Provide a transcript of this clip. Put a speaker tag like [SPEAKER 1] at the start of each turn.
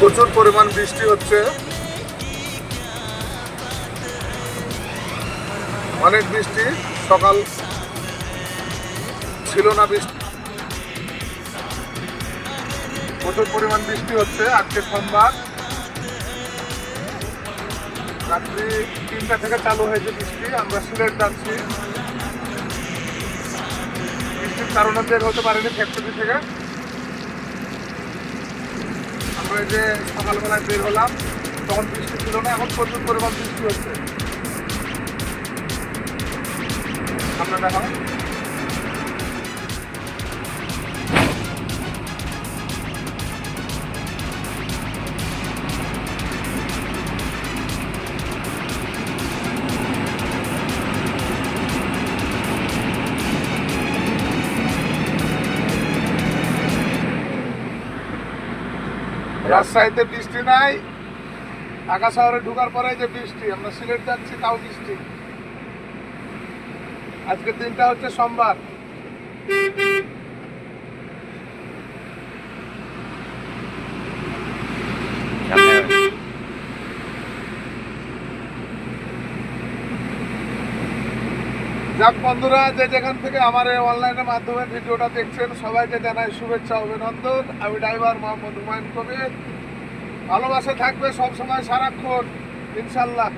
[SPEAKER 1] প্রচুর পরিমাণ বৃষ্টি হচ্ছে, অনেক বৃষ্টি। সকাল ছিল না বৃষ্টি, প্রচুর পরিমাণ বৃষ্টি হচ্ছে। আজকে সোমবার রাত্রি 3টা থেকে চালু হয়েছে বৃষ্টি। আমরা সিলেট যাচ্ছি, বৃষ্টির কারণে বের হতে পারিনি ফ্যাক্টরি থেকে। আমরা এই যে সকালবেলায় বের হলাম, তখন বৃষ্টি ছিল না, এখন প্রচুর পরিমাণ বৃষ্টি হচ্ছে। আমরা দেখাও রাজশাহীতে বৃষ্টি নাই, ঢাকা শহরে ঢোকার পরে যে বৃষ্টি। আমরা সিলেট যাচ্ছি, তাও বৃষ্টি। আজকে দিনটা হচ্ছে সোমবার। যাক বন্ধুরা, যে যেখান থেকে আমার এই অনলাইনের মাধ্যমে ভিডিওটা দেখছেন, সবাইকে জানাই শুভেচ্ছা, অভিনন্দন। আমি ড্রাইভার মোহাম্মদ হুমায়ুন কবির। ভালোবাসা থাকবে সবসময়, সারাক্ষণ, ইনশাল্লাহ।